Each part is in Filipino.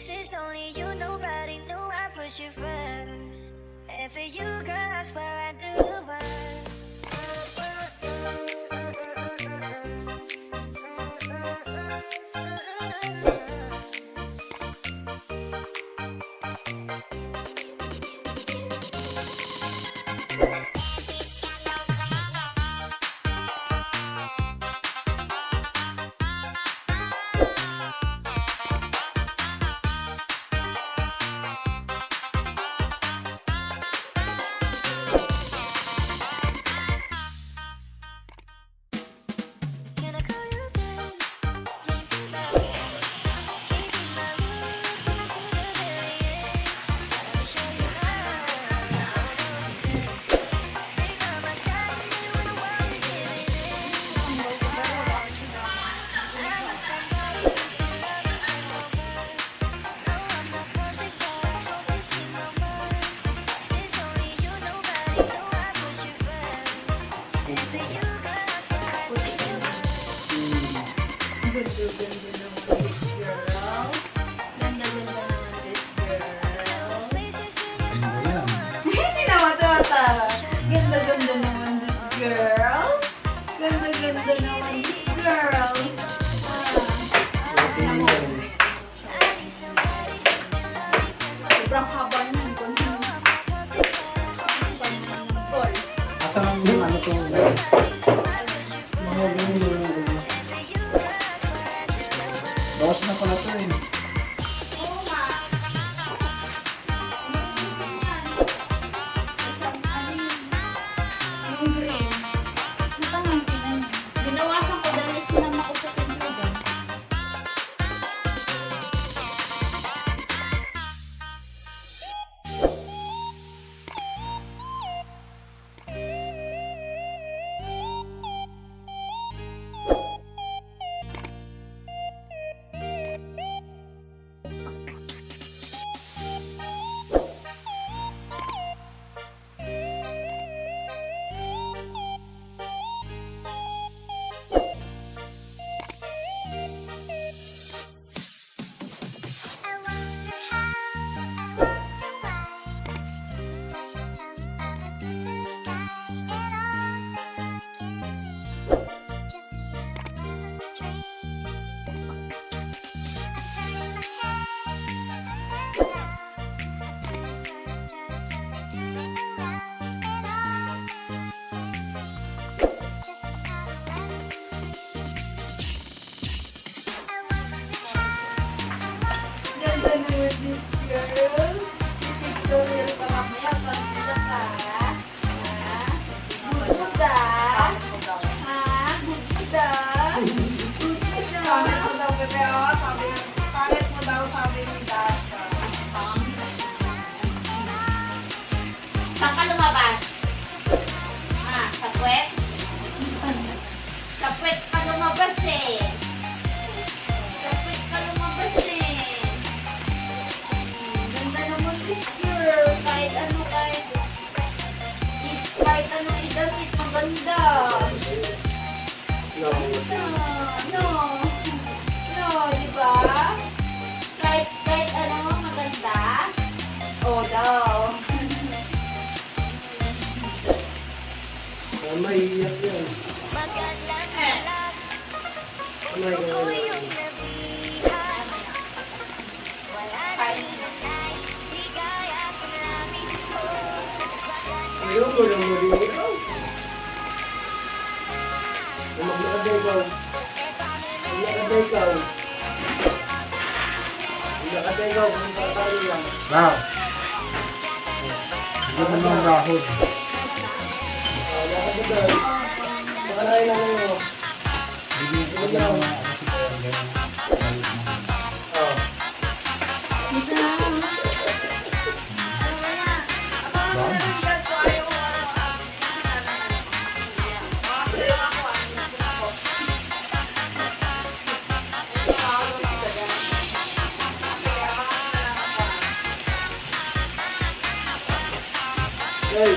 Since only you, nobody knew I put you first. And for you, girl, I swear I do the worst. Ganda-ganda naman this girl. Ganda-ganda naman this girl. Sobrang haba niyan. Asa lang yung ano to? Mga ganyan. Bawas na pala to eh. Binawasan ko dahil sinama ko sa pintuan. Ganda naman this girl. Pictorial ka mamaya. Pagkita ka. Buda. Buda. Pangit mo daw, bebe. Pangit mo daw, sabi ni Dasha. Saan ka lumabas? Sa puwet? Sa puwet ka lumabas eh. Sa puwet ka lumabas eh. Ganda naman this girl. Kahit ano idamit, maganda. No, di ba? Kahit ano maganda? Oh, daw. Maiiyak yan. Maganda ka lang. Gusto ko yung nabihan. Wala na hinantay. Di kaya kung lamig ko. Ayaw mo lang marinig. Maglakad ikaw. Maglakad ikaw. Maglakad ikaw. Kung kakali lang. Wow. Hindi mo nang rahod. Maglakad ikaw. Makalay lang mo. Hindi ko lang. Hey,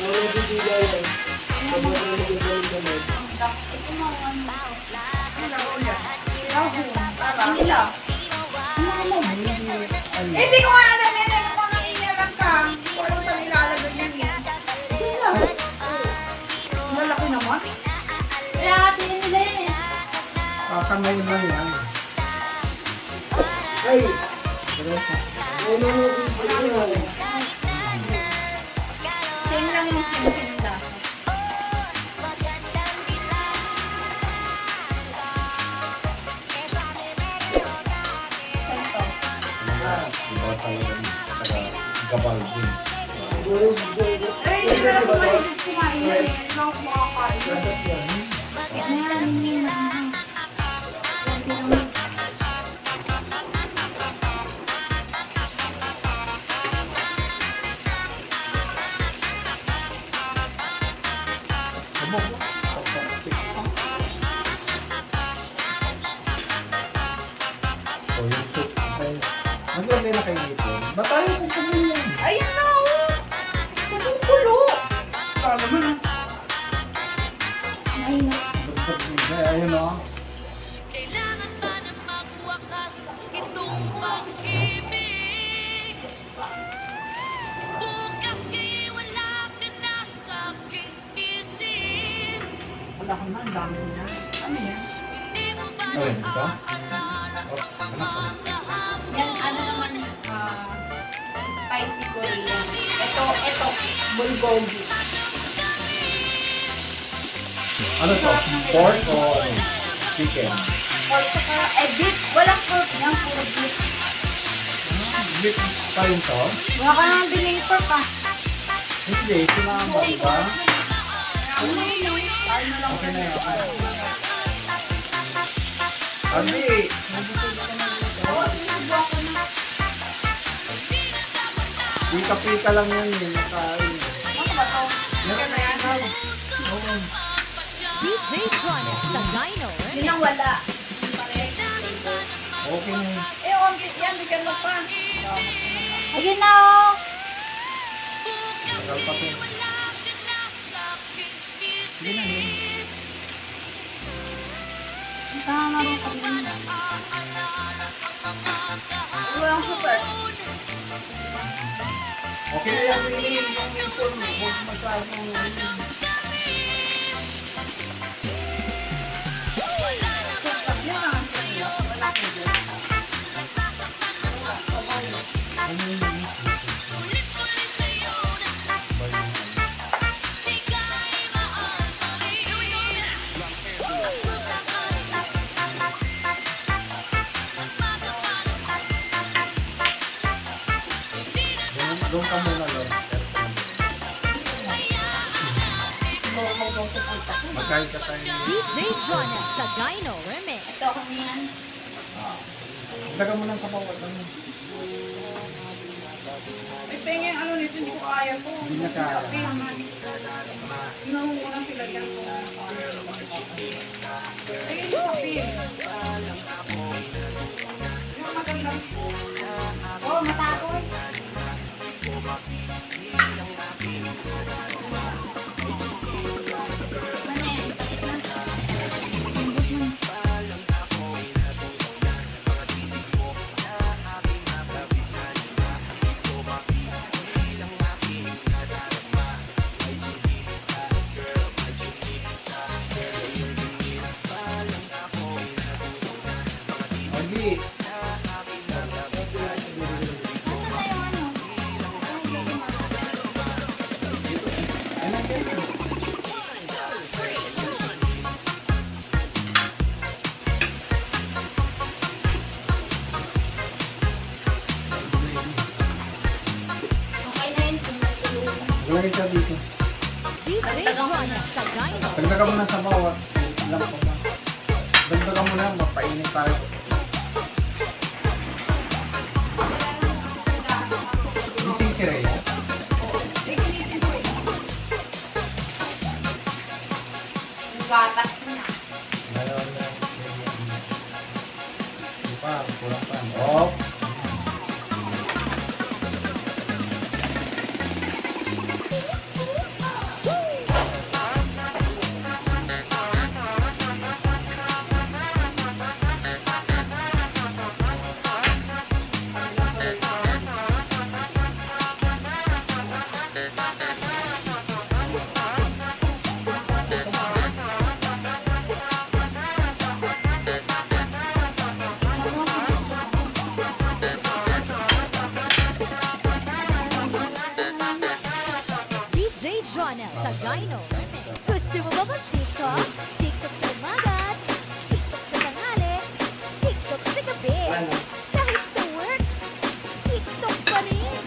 wala bibigay yan. Sobrang nagagaling kami. Nila. mo. Hindi ko nga alam yan. Ano bang nangingialam ka? Kung ano pa nilalagay yan. Sige lang. Malaki naman. Kaya kasi nila eh. Kamay lang yan. Ay! Same lang yung same lasa. Iba talaga gabal din. Eh, hindi na lang mahilig kumain yan. Hindi na ako makakain. O yung soup. Nag-order na kayo dito. Ba't tayo kung kumain yan? Ayun na, oh. Kumukulo. Para naman, ah. Ayun o. Kailangan ba na magwakas itong pag-ibig? Bukas kay wala ka na sa aking isip. Wala ka na, ang dami niya. Ano yan? Hindi mo ba Ayun, ito? naaalala ang mga hapon? Yan, ano naman, spicy Korean. Ito, bulgogi. Ano to? Pork o ano? Chicken? Pork saka, beef. Walang pork yan, puro beef. Beef pa rin to? Wala ka naman biling pork ah. Hindi, sinama diba? Kain na lang. Okay na yun. Abi! Pika-pika lang yan eh. Nakain. Ano ba to? Nakain. Oo. DJ Johnny sa Dino. Yun ang wala. Okay na yun. Eh, oh, yan, bigyan mo pa. Ayun na oh. Tagal pa to. Sige na yun. Tama rin kami. Walang super. Okay na yan. Yung ipon. Huwag masyado. Yan ang sa'yo. Wala ko dyan. Doon ka muna lang. Magkain ka tayo. DJ Johnny sa Dino Remix. Ito kami yan. Daga mo ng kapawat. May pengen ano nito, hindi ko kaya po. Hindi niya kaya. Inaw mo lang sila yan. Ayun yung kapin. Yung magandang Oh, matapos. Abi! Okay na yun. Lagay ka dito. DJ Johnny sa Dino. Dagdagan mo na sa bawat. Ilang ko na. Dagdagan mo na. Magpainit tayo. Gising si Rhea. Yung gatas na. Ngayon na. Hindi pa. Kulang pa. Oh! sa Dino. Gusto mo ba mag-TikTok? TikTok sa umaga, TikTok sa tanghali, TikTok sa gabi. Kahit sa work, TikTok pa rin.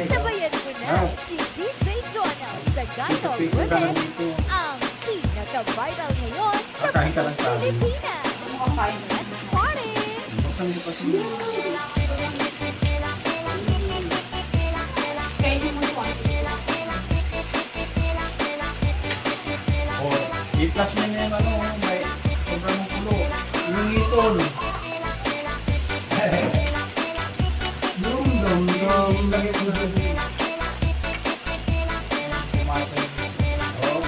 Sabayan mo na si DJ Jonah sa Dino Remix, ang pinaka-viral ngayon sa Pilipinas. Let's party! Kainin mo yung I-plus mo na yung ano, may sobrang pulo. Yung iton. Dum. Lagay ko na sabi.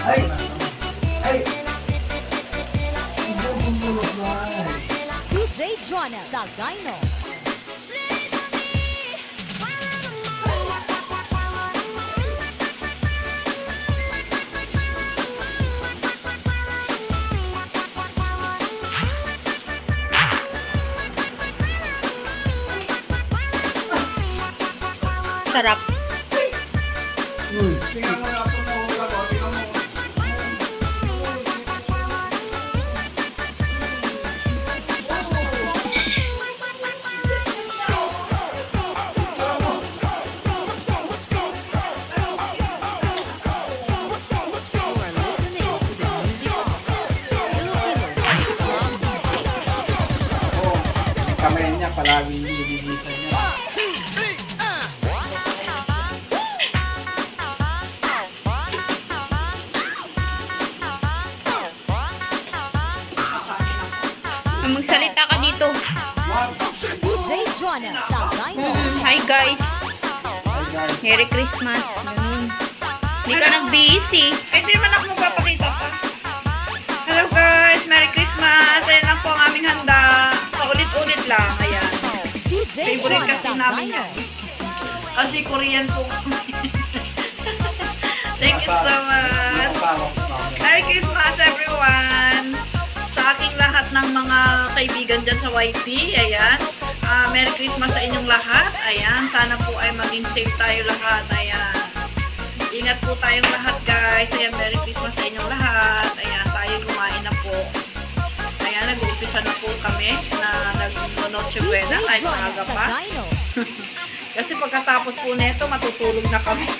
Ay! Ay! Bumulot na. DJ Jonah sa Dino. sarap. Tingnan mo na ito na hula ko. Tingnan mo. Kamay niya palagi nililisan niya. Magsalita ka dito. DJ Jonah sa Dino. Hi guys. Merry Christmas. Ganun. Hindi ka nag-busy. Ay, di naman ako magpapakita pa. Hello guys, Merry Christmas. Ayan lang po ang aming handa. Paulit-ulit lang. Ayan. DJ Favorite Jonah kasi sa namin Dino. yan. Kasi Korean po. Thank you so much. Merry Christmas everyone. Sa aking lahat ng mga kaibigan dyan sa YT. Ayan. Merry Christmas sa inyong lahat. Ayan. Sana po ay maging safe tayo lahat. Ayan. Ingat po tayong lahat guys. Ayan. Merry Christmas sa inyong lahat. Ayan. Tayo kumain na po. Ayan. Nag-uumpisa na po kami na nag-Noche Buena. Kahit DJ maaga Jonah pa. sa Dino. Kasi pagkatapos po neto, matutulog na kami.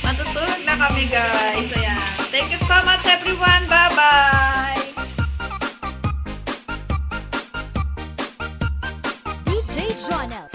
Matutulog na kami guys. Ayan. Thank you so much everyone. Bye-bye. DJ Jonah